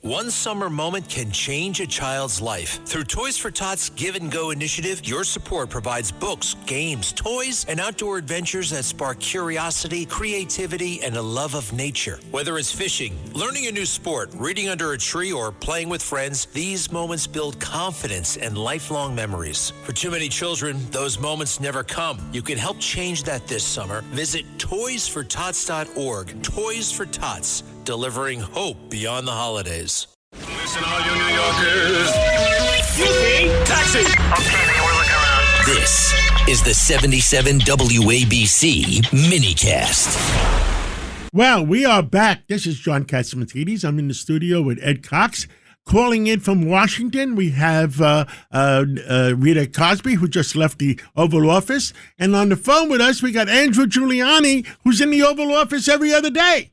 One summer moment can change a child's life. Through Toys for Tots Give and Go initiative, your support provides books, games, toys, and outdoor adventures that spark curiosity, creativity, and a love of nature. Whether it's fishing, learning a new sport, reading under a tree, or playing with friends, these moments build confidence and lifelong memories. For too many children, those moments never come. You can help change that this summer. Visit toysfortots.org. Toys for Tots, delivering hope beyond the holidays. Listen, all you New Yorkers. Excuse me, taxi. Okay, man, we're looking around. This is the 77 WABC minicast. Well, we are back. This is John Catsimatidis. I'm in the studio with Ed Cox. Calling in from Washington, we have Rita Cosby, who just left the Oval Office. And on the phone with us, we got Andrew Giuliani, who's in the Oval Office every other day.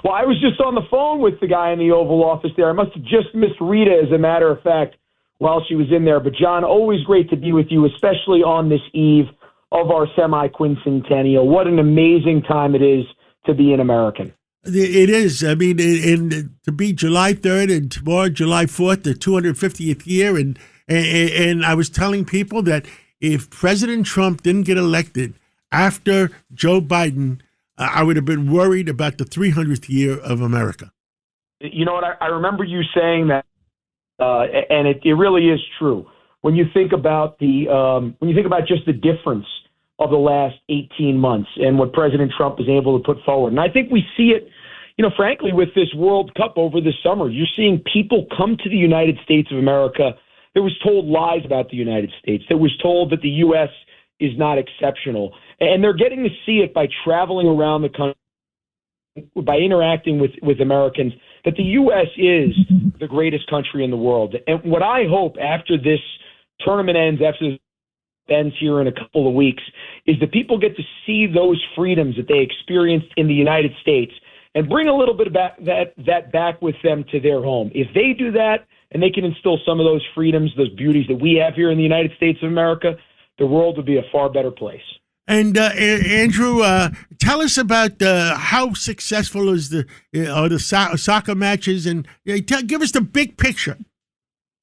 Well, I was just on the phone with the guy in the Oval Office there. I must have just missed Rita, as a matter of fact, while she was in there. But, John, always great to be with you, especially on this eve of our semi-quincentennial. What an amazing time it is to be an American. It is. I mean, to be July 3rd and tomorrow, July 4th, the 250th year. And I was telling people that if President Trump didn't get elected after Joe Biden, I would have been worried about the 300th year of America. You know what? I remember you saying that, and it really is true. When you think about just the difference of the last 18 months and what President Trump is able to put forward, and I think we see it, frankly, with this World Cup over the summer. You're seeing people come to the United States of America that was told lies about the United States, that was told that the U.S. is not exceptional. And they're getting to see it by traveling around the country, by interacting with Americans, that the U.S. is the greatest country in the world. And what I hope after this tournament ends, after this ends here in a couple of weeks, is that people get to see those freedoms that they experienced in the United States and bring a little bit of that back with them to their home. If they do that and they can instill some of those freedoms, those beauties that we have here in the United States of America, the world would be a far better place. And Andrew, tell us about how successful is the soccer matches, and give us the big picture.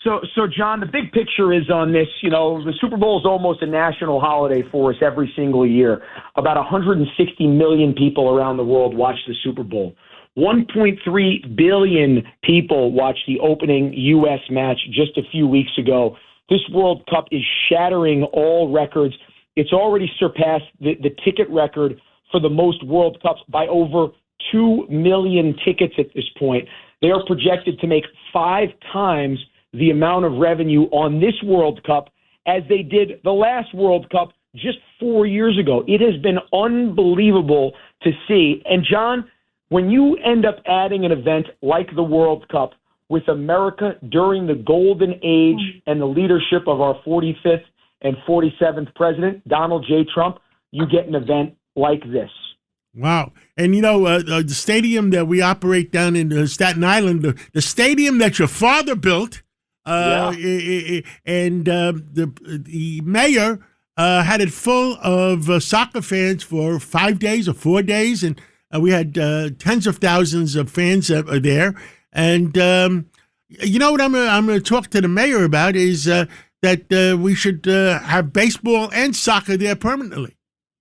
So, John, the big picture is on this. The Super Bowl is almost a national holiday for us every single year. About 160 million people around the world watch the Super Bowl. 1.3 billion people watched the opening U.S. match just a few weeks ago. This World Cup is shattering all records. It's already surpassed the ticket record for the most World Cups by over 2 million tickets at this point. They are projected to make 5 times the amount of revenue on this World Cup as they did the last World Cup just 4 years ago. It has been unbelievable to see. And, John, when you end up adding an event like the World Cup with America during the golden age and the leadership of our 45th and 47th president, Donald J. Trump, you get an event like this. Wow. And, the stadium that we operate down in Staten Island, the stadium that your father built, and the mayor had it full of soccer fans for 5 days or 4 days, and we had tens of thousands of fans there. And what I'm going to talk to the mayor about is that we should have baseball and soccer there permanently.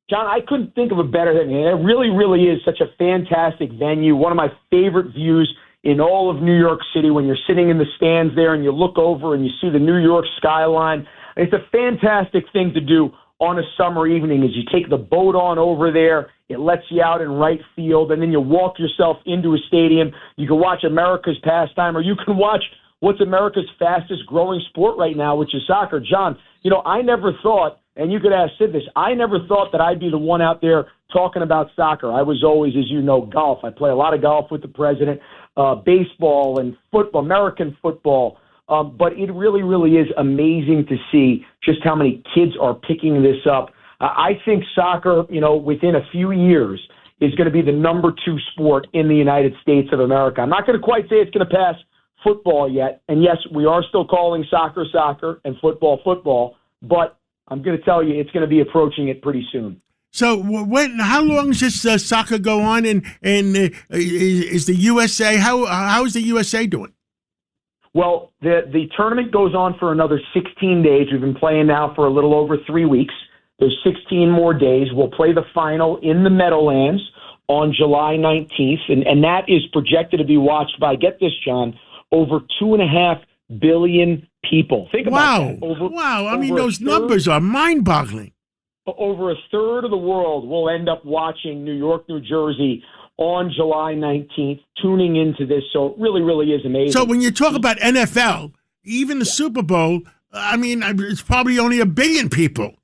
John, I couldn't think of a better thing. It really, really is such a fantastic venue. One of my favorite views in all of New York City when you're sitting in the stands there and you look over and you see the New York skyline. It's a fantastic thing to do on a summer evening as you take the boat on over there. It lets you out in right field, and then you walk yourself into a stadium. You can watch America's pastime, or you can watch what's America's fastest growing sport right now, which is soccer. John, I never thought, and you could ask Sid this, I never thought that I'd be the one out there talking about soccer. I was always, as you know, golf. I play a lot of golf with the president, baseball and football, American football. But it really, really is amazing to see just how many kids are picking this up. I think soccer, within a few years is going to be the number 2 sport in the United States of America. I'm not going to quite say it's going to pass football yet. And yes, we are still calling soccer soccer and football football, but I'm going to tell you it's going to be approaching it pretty soon. So how long does this soccer go on? And is the USA how is the USA doing? Well, the tournament goes on for another 16 days. We've been playing now for a little over 3 weeks. There's 16 more days. We'll play the final in the Meadowlands on July 19th, and that is projected to be watched by, get this, John, over 2.5 billion people. Think about that. Wow. I mean, those numbers are mind-boggling. Over a third of the world will end up watching New York, New Jersey on July 19th, tuning into this. So it really, really is amazing. So when you talk about NFL, even the Super Bowl, I mean, it's probably only 1 billion people.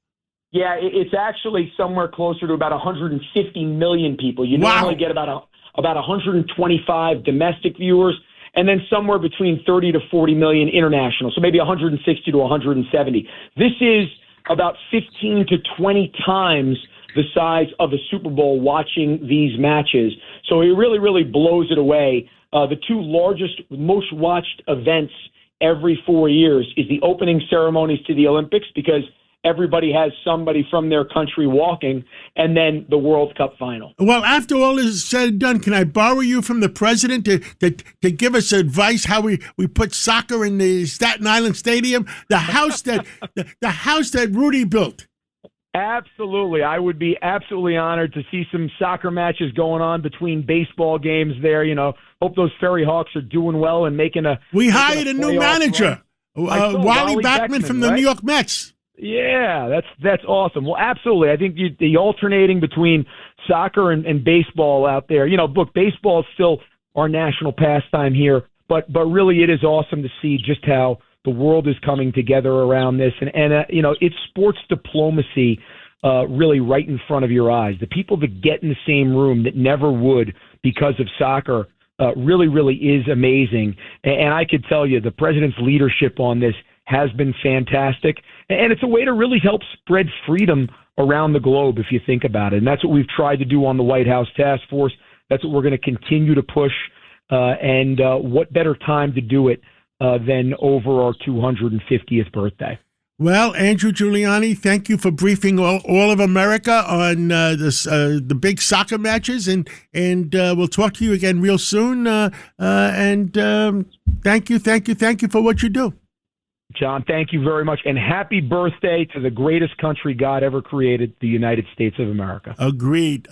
Yeah, it's actually somewhere closer to about 150 million people. You normally get about 125 domestic viewers, and then somewhere between 30 to 40 million international. So maybe 160 to 170. This is about 15 to 20 times the size of a Super Bowl watching these matches. So it really, really blows it away. The two largest, most watched events every 4 years is the opening ceremonies to the Olympics, because everybody has somebody from their country walking, and then the World Cup final. Well, after all is said and done, can I borrow you from the president to give us advice how we put soccer in the Staten Island Stadium, the house that the house that Rudy built? Absolutely. I would be absolutely honored to see some soccer matches going on between baseball games there. You know, hope those Ferry Hawks are doing well and making a. We hired a new manager, Wally Backman from the New York Mets. Yeah, that's awesome. Well, absolutely. I think the alternating between soccer and baseball out there. You know, look, baseball is still our national pastime here, but really it is awesome to see just how the world is coming together around this, and you know, it's sports diplomacy really right in front of your eyes. The people that get in the same room that never would because of soccer really, really is amazing. And I could tell you the president's leadership on this has been fantastic, and it's a way to really help spread freedom around the globe if you think about it. And that's what we've tried to do on the White House Task Force. That's what we're going to continue to push, and what better time to do it than over our 250th birthday. Well, Andrew Giuliani, thank you for briefing all of America on the big soccer matches, and we'll talk to you again real soon. And thank you for what you do. John, thank you very much, and happy birthday to the greatest country God ever created, the United States of America. Agreed.